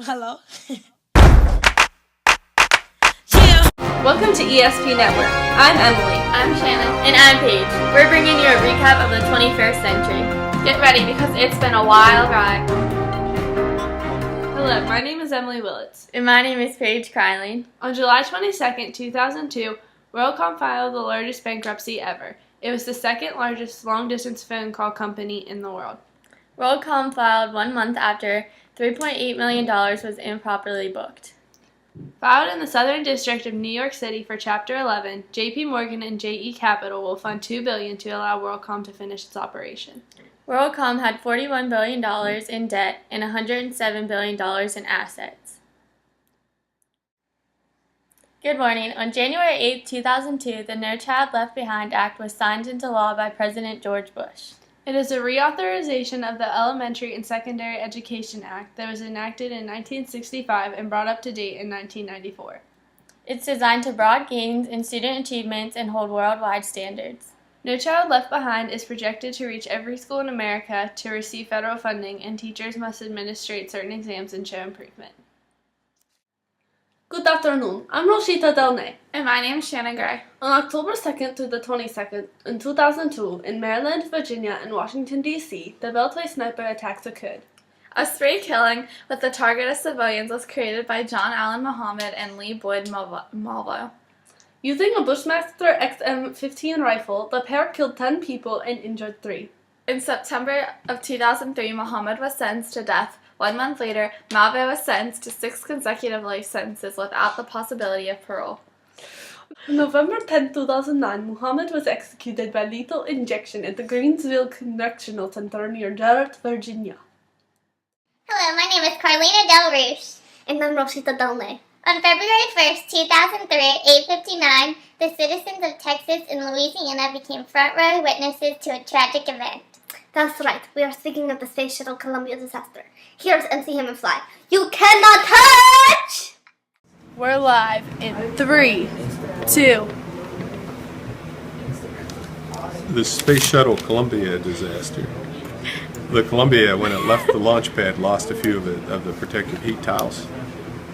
Hello. Yeah. Welcome to ESP Network. I'm Emily. I'm Shannon. And I'm Paige. We're bringing you a recap of the 21st century. Get ready because it's been a wild ride. Hello, my name is Emily Willits. And my name is Paige Kryling. On July 22nd, 2002, WorldCom filed the largest bankruptcy ever. It was the second largest long-distance phone call company in the world. WorldCom filed 1 month after $3.8 million was improperly booked. Filed in the Southern District of New York City for Chapter 11, J.P. Morgan and J.E. Capital will fund $2 billion to allow WorldCom to finish its operation. WorldCom had $41 billion in debt and $107 billion in assets. Good morning. On January 8, 2002, the No Child Left Behind Act was signed into law by President George Bush. It is a reauthorization of the Elementary and Secondary Education Act that was enacted in 1965 and brought up to date in 1994. It's designed to broad gains in student achievements and hold worldwide standards. No Child Left Behind is projected to reach every school in America to receive federal funding, and teachers must administrate certain exams and show improvement. Good afternoon. I'm Rosita Delnay. And my name is Shannon Gray. On October 2nd through the 22nd, in 2002, in Maryland, Virginia, and Washington, D.C., the Beltway sniper attacks occurred. A spree killing with the target of civilians was created by John Allen Muhammad and Lee Boyd Malvo. Using a Bushmaster XM-15 rifle, the pair killed 10 people and injured 3. In September of 2003, Muhammad was sentenced to death. 1 month later, Malvo was sentenced to 6 consecutive life sentences without the possibility of parole. On November 10, 2009, Muhammad was executed by lethal injection at the Greensville Correctional Center near Jarrett, Virginia. Hello, my name is Carlina Del Rouge. And I'm Rosita Delnay. On February 1st, 2003 at 8:59, the citizens of Texas and Louisiana became front row witnesses to a tragic event. That's right. We are speaking of the Space Shuttle Columbia disaster. Here's MC Hammond Fly. You cannot touch! We're live in 3, 2. The Space Shuttle Columbia disaster. The Columbia, when it left the launch pad, lost a few of the protective heat tiles,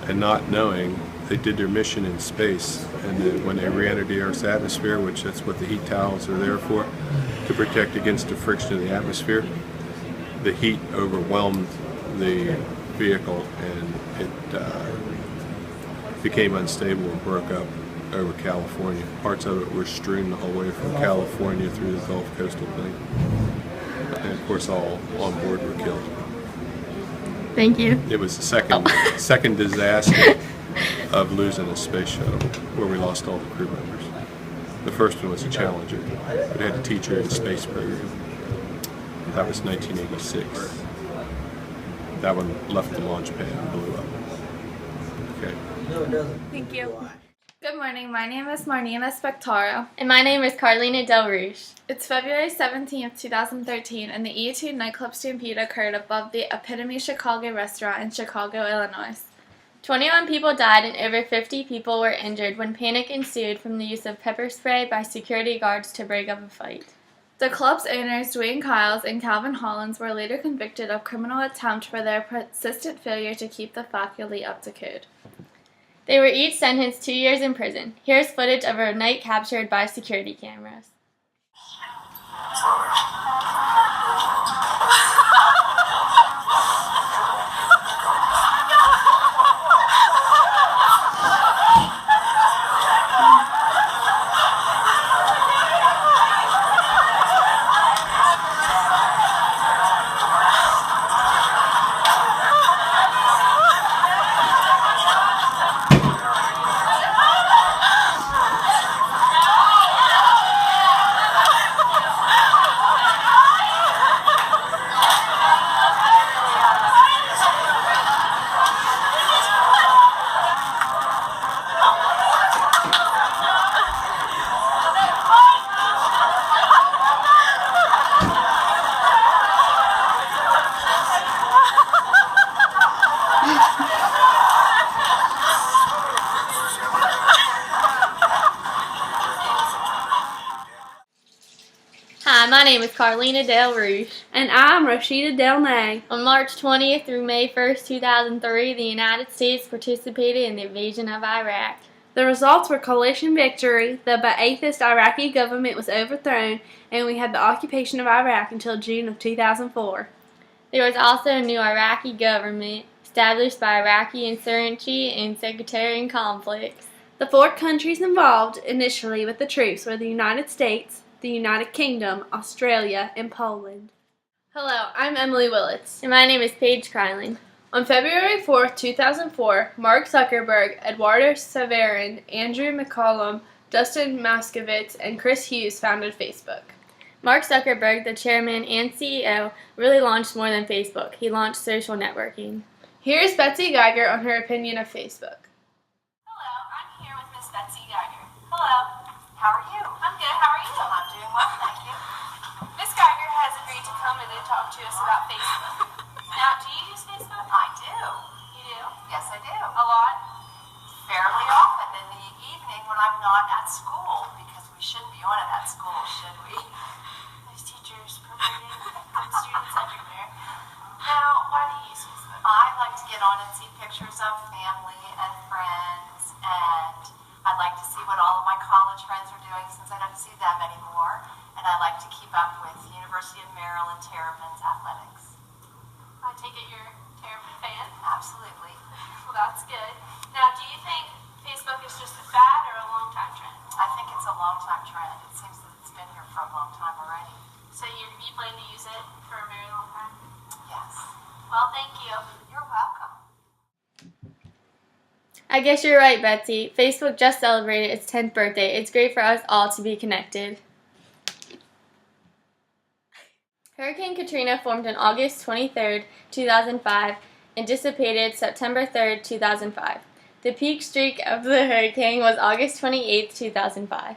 and not knowing, they did their mission in space, and then when they re-entered the Earth's atmosphere, which that's what the heat tiles are there for, to protect against the friction of the atmosphere, the heat overwhelmed the vehicle and it became unstable and broke up over California. Parts of it were strewn the whole way from California through the Gulf coastal plain. And of course all on board were killed. Thank you. It was the second disaster of losing a space shuttle where we lost all the crew members. The first one was a Challenger. It had a teacher in the space program. That was 1986. That one left the launch pad and blew up. Okay. Thank you. Good morning. My name is Marnina Spectaro. And my name is Carlina Del Rouge. It's February 17th, 2013, and the E2 nightclub stampede occurred above the Epitome Chicago restaurant in Chicago, Illinois. 21 people died and over 50 people were injured when panic ensued from the use of pepper spray by security guards to break up a fight. The club's owners, Dwayne Kyles and Calvin Hollins, were later convicted of criminal attempt for their persistent failure to keep the faculty up to code. They were each sentenced 2 years in prison. Here's footage of a night captured by security cameras. name is Carlina Del Rouge. And I'm Rashida Del Nag. On March 20th through May 1st, 2003, the United States participated in the invasion of Iraq. The results were coalition victory, the Ba'athist Iraqi government was overthrown, and we had the occupation of Iraq until June of 2004. There was also a new Iraqi government established by Iraqi insurgency and sectarian conflicts. The 4 countries involved initially with the troops were the United States, the United Kingdom, Australia, and Poland. Hello, I'm Emily Willits. And my name is Paige Kryling. On February 4, 2004, Mark Zuckerberg, Eduardo Saverin, Andrew McCollum, Dustin Moskovitz, and Chris Hughes founded Facebook. Mark Zuckerberg, the chairman and CEO, really launched more than Facebook. He launched social networking. Here's Betsy Geiger on her opinion of Facebook. Hello, I'm here with Miss Betsy Geiger. Hello. How are you? I'm good. How are you? I'm doing well, thank you. Miss Geiger has agreed to come in and talk to us about Facebook. Now, do you use Facebook? I do. You do? Yes, I do. A lot? Fairly often in the evening when I'm not at school, because we shouldn't be on it at school, should we? There's teachers promoting students everywhere. Now, why do you use Facebook? I like to get on and see pictures of family and friends, and I'd like to see what all of my college friends are doing since I don't see them anymore, and I like to keep up with University of Maryland Terrapins athletics. I take it you're a Terrapin fan? Absolutely. Well, that's good. Now, do you think Facebook is just a fad or a long-time trend? I think it's a long-time trend. It seems that it's been here for a long time already. So you plan to use it for a very long time? Yes. Well, thank you. You're welcome. I guess you're right, Betsy. Facebook just celebrated its 10th birthday. It's great for us all to be connected. Hurricane Katrina formed on August 23, 2005, and dissipated September 3, 2005. The peak streak of the hurricane was August 28, 2005.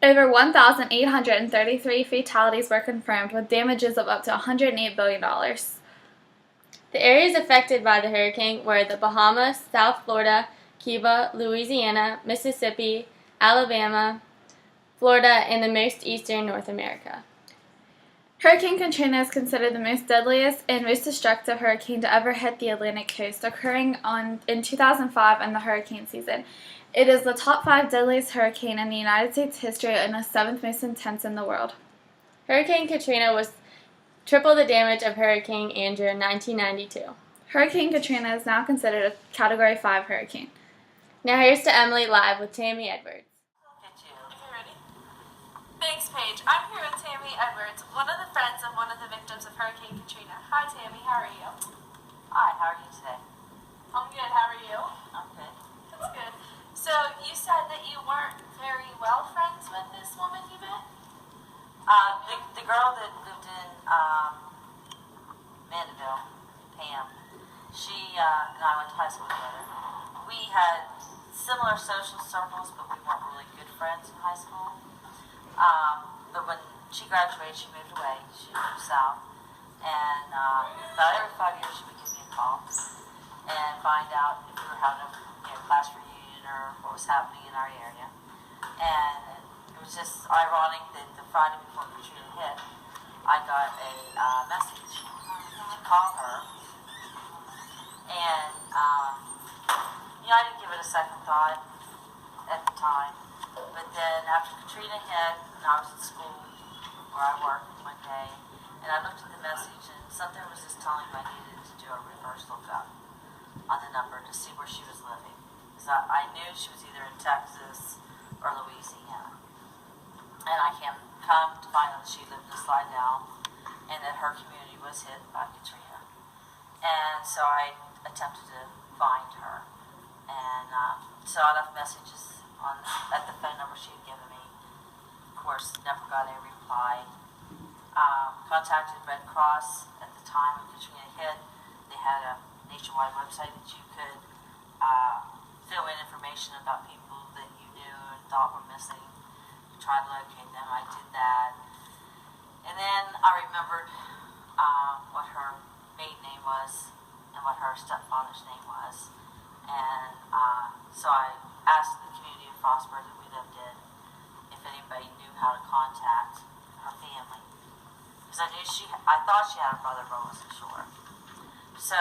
Over 1,833 fatalities were confirmed, with damages of up to $108 billion. The areas affected by the hurricane were the Bahamas, South Florida, Cuba, Louisiana, Mississippi, Alabama, Florida, and the most eastern North America. Hurricane Katrina is considered the most deadliest and most destructive hurricane to ever hit the Atlantic coast, occurring in 2005 in the hurricane season. It is the top 5 deadliest hurricane in the United States history and the 7th most intense in the world. Hurricane Katrina was triple the damage of Hurricane Andrew in 1992. Hurricane Katrina is now considered a Category 5 hurricane. Now here's to Emily live with Tammy Edwards. Thanks, Paige. I'm here with Tammy Edwards, one of the friends of one of the victims of Hurricane Katrina. Hi, Tammy. How are you? Hi, how are you today? I'm good. How are you? I'm good. That's good. So, you said that you weren't very well friends with this woman you met? The girl that lived in Mandeville, Pam, she and I went to high school together. We had similar social circles, but we weren't really good friends in high school. But when she graduated, she moved away. She moved south. And about every 5 years, she would give me a call and find out if we were having a class reunion or what was happening in our area. And it was just ironic that the Friday before Katrina hit, I got a message to call her. And, I didn't give it a second thought at the time. But then after Katrina hit, and I was at school where I worked one day, and I looked at the message, and something was just telling me I needed to do a reverse lookup on the number to see where she was living. Because I knew she was either in Texas or Louisiana. And I came to find out that she lived in Slidell, and that her community was hit by Katrina. And so I attempted to find her. And so I left messages at the phone number she had given me. Of course, never got a reply. Contacted Red Cross at the time when Katrina hit. They had a nationwide website that you could fill in information about people that you knew and thought were missing. Try to locate them. I did that. And then I remembered what her maiden name was and what her stepfather's name was. And so I asked the community of Frostburg that we lived in if anybody knew how to contact her family. because I thought she had a brother, but wasn't sure. So,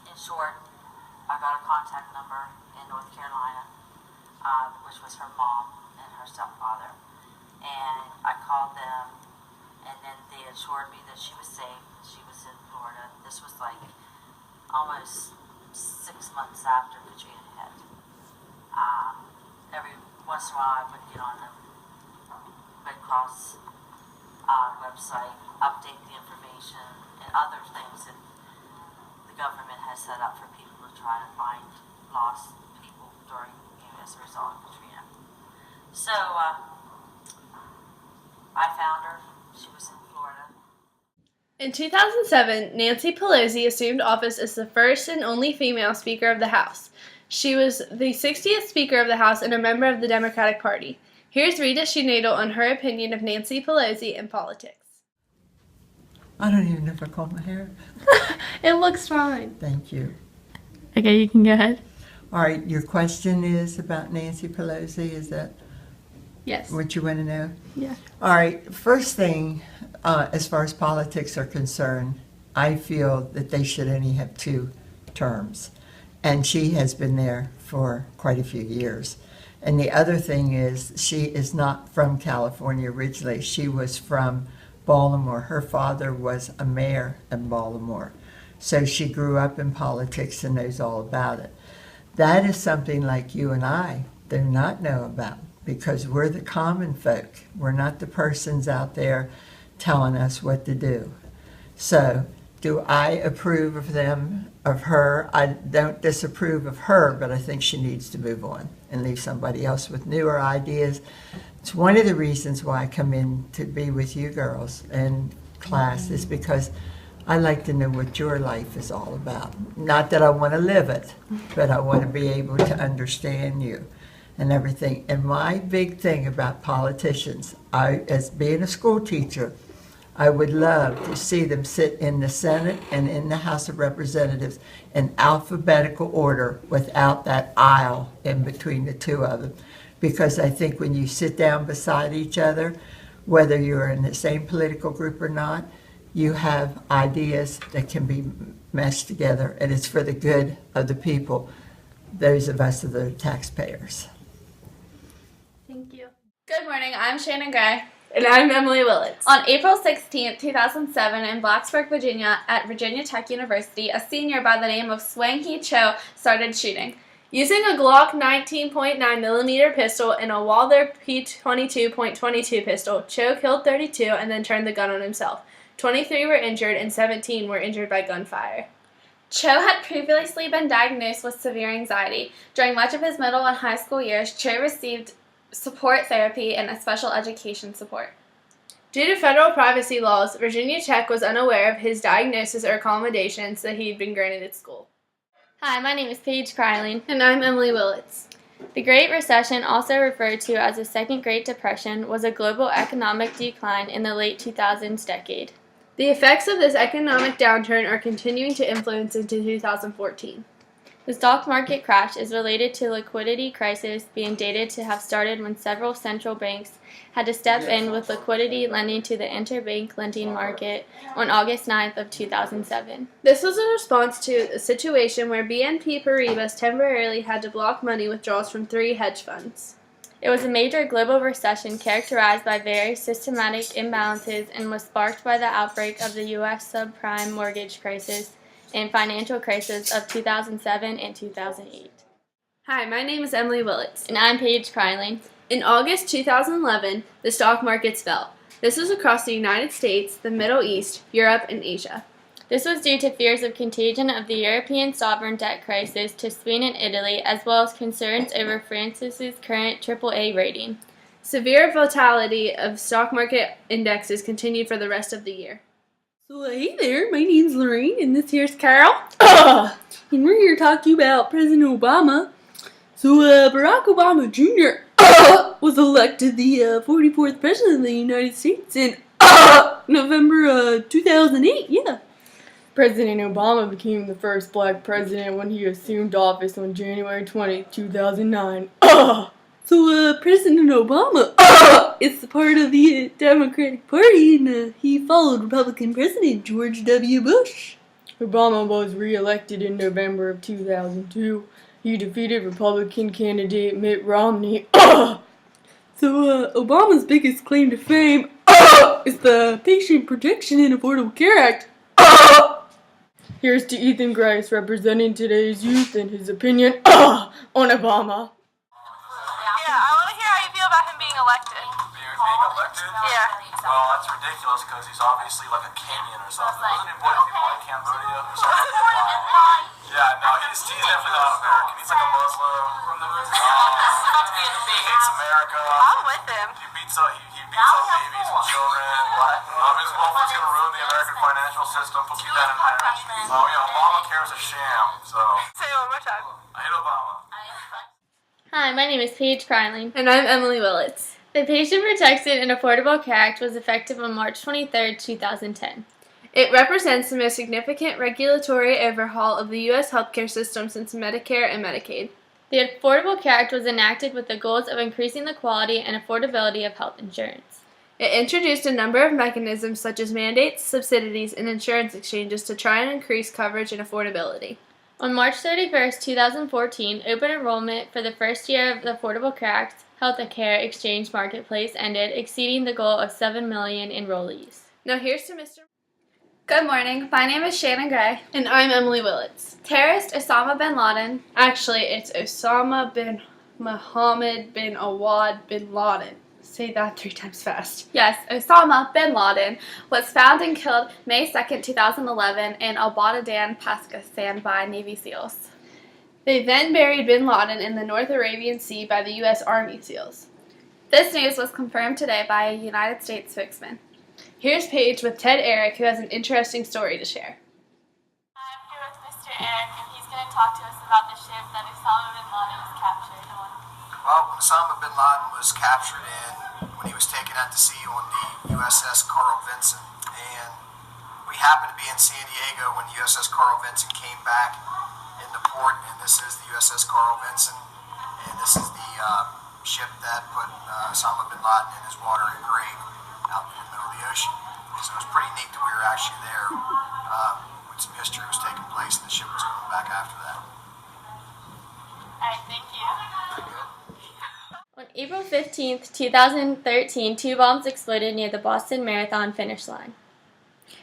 in short, I got a contact number in North Carolina, which was her mom and her stepfather, and I called them, and then they assured me that she was safe. She was in Florida. This was like almost 6 months after Katrina hit. Every once in a while, I would get on the Red Cross website, update the information, and other things that the government has set up for people to try to find lost people during, as a result of Katrina. So I found her. She was in Florida. In 2007, Nancy Pelosi assumed office as the first and only female Speaker of the House. She was the 60th Speaker of the House and a member of the Democratic Party. Here's Rita Schneidel on her opinion of Nancy Pelosi and politics. I don't even know if I combed my hair. It looks fine. Thank you. Okay, you can go ahead. All right, your question is about Nancy Pelosi. Is that Yes. what you want to know? Yeah. All right, first thing, as far as politics are concerned, I feel that they should only have 2 terms. And she has been there for quite a few years. And the other thing is, she is not from California originally. She was from Baltimore. Her father was a mayor in Baltimore. So she grew up in politics and knows all about it. That is something like you and I do not know about, because we're the common folk. We're not the persons out there telling us what to do. So, do I approve of her? I don't disapprove of her, but I think she needs to move on and leave somebody else with newer ideas. It's one of the reasons why I come in to be with you girls in class, is because I like to know what your life is all about. Not that I want to live it, but I want to be able to understand you and everything. And my big thing about politicians, as being a school teacher, I would love to see them sit in the Senate and in the House of Representatives in alphabetical order without that aisle in between the 2 of them. Because I think when you sit down beside each other, whether you're in the same political group or not, you have ideas that can be meshed together, and it's for the good of the people, those of us that are taxpayers. Thank you. Good morning, I'm Shannon Gray. And I'm Emily Willits. On April 16, 2007, in Blacksburg, Virginia, at Virginia Tech University, a senior by the name of Swanky Cho started shooting. Using a Glock 19.9mm pistol and a Walther P22.22 pistol, Cho killed 32 and then turned the gun on himself. 23 were injured and 17 were injured by gunfire. Cho had previously been diagnosed with severe anxiety. During much of his middle and high school years, Cho received support therapy and special education support. Due to federal privacy laws, Virginia Tech was unaware of his diagnosis or accommodations that he had been granted at school. Hi, my name is Paige Kryling. And I'm Emily Willits. The Great Recession, also referred to as the Second Great Depression, was a global economic decline in the late 2000s decade. The effects of this economic downturn are continuing to influence into 2014. The stock market crash is related to liquidity crisis being dated to have started when several central banks had to step in with liquidity lending to the interbank lending market on August 9th of 2007. This was a response to a situation where BNP Paribas temporarily had to block money withdrawals from 3 hedge funds. It was a major global recession characterized by very systematic imbalances and was sparked by the outbreak of the U.S. subprime mortgage crisis and financial crisis of 2007 and 2008. Hi, my name is Emily Willits. And I'm Paige Kryling. In August 2011, the stock markets fell. This was across the United States, the Middle East, Europe, and Asia. This was due to fears of contagion of the European sovereign debt crisis to Spain and Italy, as well as concerns over France's current AAA rating. Severe volatility of stock market indexes continued for the rest of the year. So hey there, my name's Lorraine, and this here's Carol. And we're here to talk to you about President Obama. So Barack Obama Jr. Was elected the 44th President of the United States in November 2008, yeah. President Obama became the first black president when he assumed office on January 20, 2009. So, President Obama is part of the Democratic Party, and he followed Republican President George W. Bush. Obama was re-elected in November of 2002. He defeated Republican candidate Mitt Romney. So, Obama's biggest claim to fame is the Patient Protection and Affordable Care Act. Here's to Ethan Grice representing today's youth and his opinion on Obama. Yeah, I want to hear how you feel about him being elected. Being elected? Yeah. Well, that's ridiculous because he's obviously like a Kenyan or something. Wasn't he born in Cambodia or something? Yeah, no, he's definitely not American. He's like a Muslim. He hates America. I'm with him. He beats up babies and children. His welfare's going to ruin the American financial system. Keep that in there. Oh yeah, Obamacare is a sham. So Say it one more time. I hate Obama. Hi, my name is Paige Kryling. And I'm Emily Willits. The Patient Protection and Affordable Care Act was effective on March 23, 2010. It represents the most significant regulatory overhaul of the U.S. healthcare system since Medicare and Medicaid. The Affordable Care Act was enacted with the goals of increasing the quality and affordability of health insurance. It introduced a number of mechanisms such as mandates, subsidies, and insurance exchanges to try and increase coverage and affordability. On March 31, 2014, open enrollment for the first year of the Affordable Care Act Healthcare Exchange Marketplace ended, exceeding the goal of 7 million enrollees. Now here's to Mr. Good morning. My name is Shannon Gray. And I'm Emily Willits. Terrorist Osama bin Laden. Actually, it's Osama bin Mohammed bin Awad bin Laden. Say that 3 times fast. Yes, Osama bin Laden was found and killed May 2nd, 2011 in Abadan, Pakistan by Navy SEALs. They then buried bin Laden in the North Arabian Sea by the U.S. Army SEALs. This news was confirmed today by a United States spokesman. Here's Paige with Ted Eric, who has an interesting story to share. I'm here with Mr. Eric, and he's going to talk to us about the ship that Osama bin Laden was captured on. Well, Osama bin Laden was captured when he was taken out to sea on the USS Carl Vinson, and we happened to be in San Diego when the USS Carl Vinson came back into port, and this is the USS Carl Vinson, and this is the ship that put Osama bin Laden in his watery grave out in the middle of the ocean. So it was pretty neat that we were actually there when some history was taking place, and the ship was coming back after that. Alright, thank you. On April 15, 2013, 2 bombs exploded near the Boston Marathon finish line.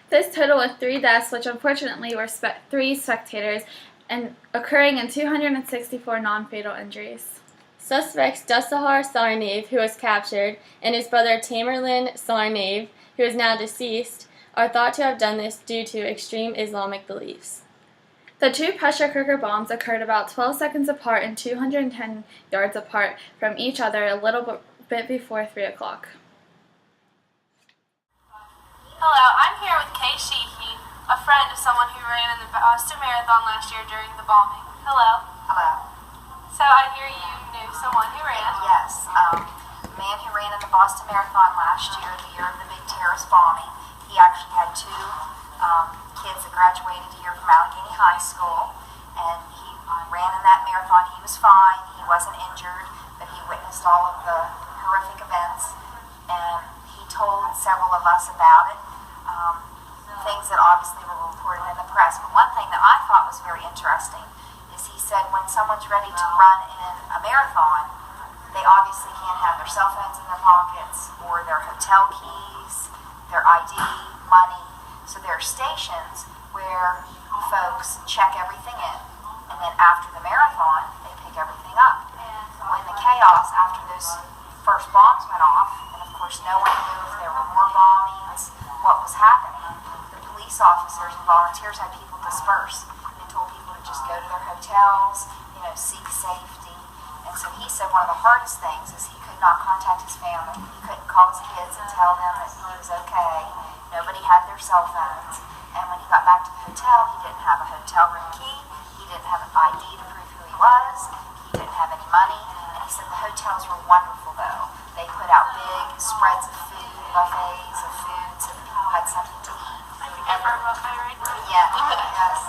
This total of 3 deaths, which unfortunately were 3 spectators, and occurring in 264 non-fatal injuries. Suspects Dussahar Sarnaev, who was captured, and his brother Tamerlan Sarnaev, who is now deceased, are thought to have done this due to extreme Islamic beliefs. The 2 pressure cooker bombs occurred about 12 seconds apart and 210 yards apart from each other a little bit before 3 o'clock. Hello, I'm here with Kay Sheehy, a friend of someone who ran in the Boston Marathon last year during the bombing. Hello. Hello. So I hear you knew someone who ran. Yes, the man who ran in the Boston Marathon last year, the year of the big terrorist bombing, he actually had 2 kids that graduated a year from Allegheny High School, and he ran in that marathon. He was fine, he wasn't injured, but he witnessed all of the horrific events, and he told several of us about it, things that obviously were reported in the press. But one thing that I thought was very interesting is he said when someone's ready to run in a marathon, they obviously can't have their cell phones in their pockets or their hotel keys, their ID, money. So there are stations where folks check everything in, and then after the marathon, they pick everything up. When the chaos after those first bombs went off, and of course no one knew if there were more bombings, what was happening, the police officers and volunteers had people disperse. They told people to just go to their hotels, seek safety. And so he said one of the hardest things is he could not contact his family. He couldn't call his kids and tell them that he was okay. Nobody had their cell phones. And when he got back to the hotel, he didn't have a hotel room key. He didn't have an ID to prove who he was. He didn't have any money. And he said the hotels were wonderful, though. They put out big spreads of food, buffets of food, so that people had something to eat. I can get a buffet right now. Yeah, yes.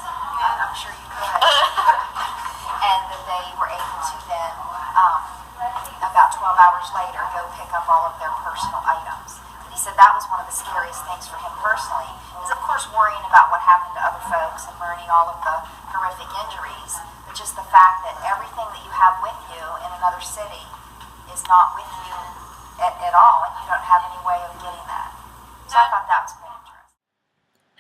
I'm sure you could. And that they were able to then, about hours later, go pick up all of their personal items. And he said that was one of the scariest things for him personally, is of course worrying about what happened to other folks and learning all of the horrific injuries, but just the fact that everything that you have with you in another city is not with you at all, and you don't have any way of getting that. So I thought that was quite interesting.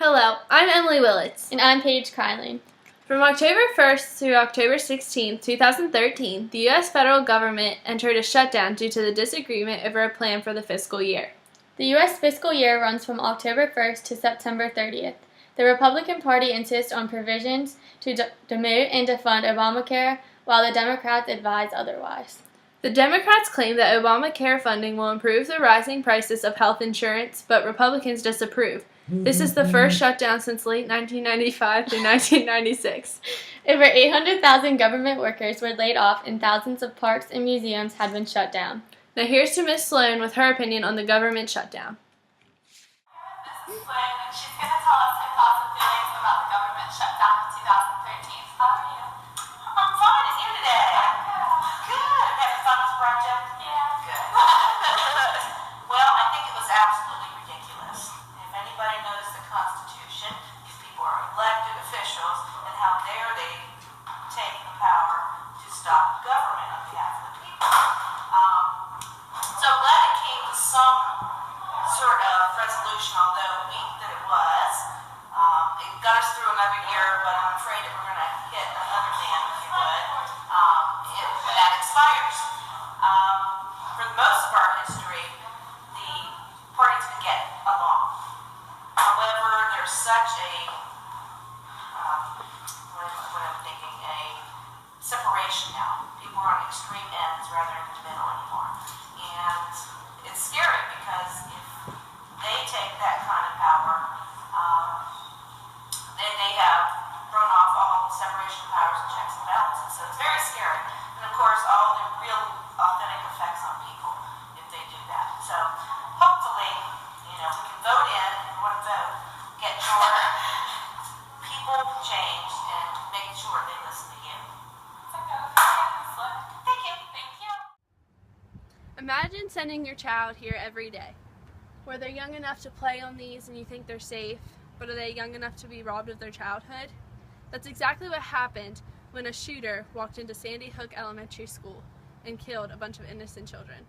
Hello, I'm Emily Willits. And I'm Paige Kyling. From October 1st through October 16, 2013, the U.S. federal government entered a shutdown due to the disagreement over a plan for the fiscal year. The U.S. fiscal year runs from October 1st to September 30th. The Republican Party insists on provisions to demote and defund Obamacare, while the Democrats advise otherwise. The Democrats claim that Obamacare funding will improve the rising prices of health insurance, but Republicans disapprove. This is the first shutdown since late 1995 through 1996. Over 800,000 government workers were laid off, and thousands of parks and museums had been shut down. Now here's to Ms. Sloan with her opinion on the government shutdown. This is Sloan, and she's going to tell us her thoughts and feelings about the government shutdown of 2013. How are you? I'm fine, and you today? Good. Having fun with the project? Yeah. Good. Well, I think it was absolutely ridiculous. If anybody knows the Constitution, these people are elected officials, and how dare they take the power to stop government on behalf of the people. So I'm glad it came to some sort of resolution, although weak that it was. It got us through another year, but I'm afraid that we're going to hit another dam, if you would, when that expires. For most of our history, the parties could get along. However, there's such a, what I'm thinking, a separation now. People are on extreme ends rather than the middle anymore. And it's scary because if they take that kind of power, then they have thrown off all the separation of powers and checks and balances. So it's very scary. And of course, all the real authentic effects on people if they do that. So hopefully, we can vote in, and we want to vote, get your people changed and make sure they listen to you. Thank you. Thank you. Imagine sending your child here every day. Were they young enough to play on these and you think they're safe, but are they young enough to be robbed of their childhood? That's exactly what happened when a shooter walked into Sandy Hook Elementary School and killed a bunch of innocent children.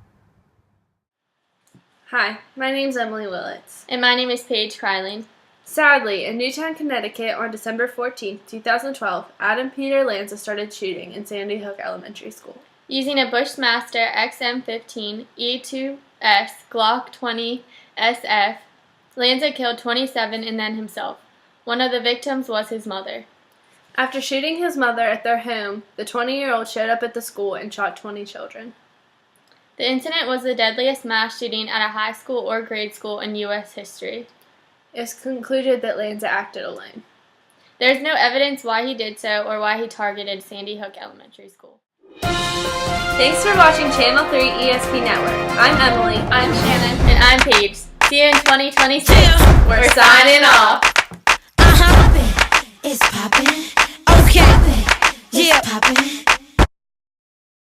Hi, my name's Emily Willits. And my name is Paige Kyling. Sadly, in Newtown, Connecticut, on December 14, 2012, Adam Peter Lanza started shooting in Sandy Hook Elementary School. Using a Bushmaster XM15 E2S Glock 20 SF, Lanza killed 27 and then himself. One of the victims was his mother. After shooting his mother at their home, the 20-year-old showed up at the school and shot 20 children. The incident was the deadliest mass shooting at a high school or grade school in U.S. history. It's concluded that Lanza acted alone. There is no evidence why he did so or why he targeted Sandy Hook Elementary School. Thanks for watching Channel 3 ESP Network. I'm Emily. I'm Shannon. And I'm Paige. See you in 2026. We're signing off. It's poppin'. Okay. It's poppin'.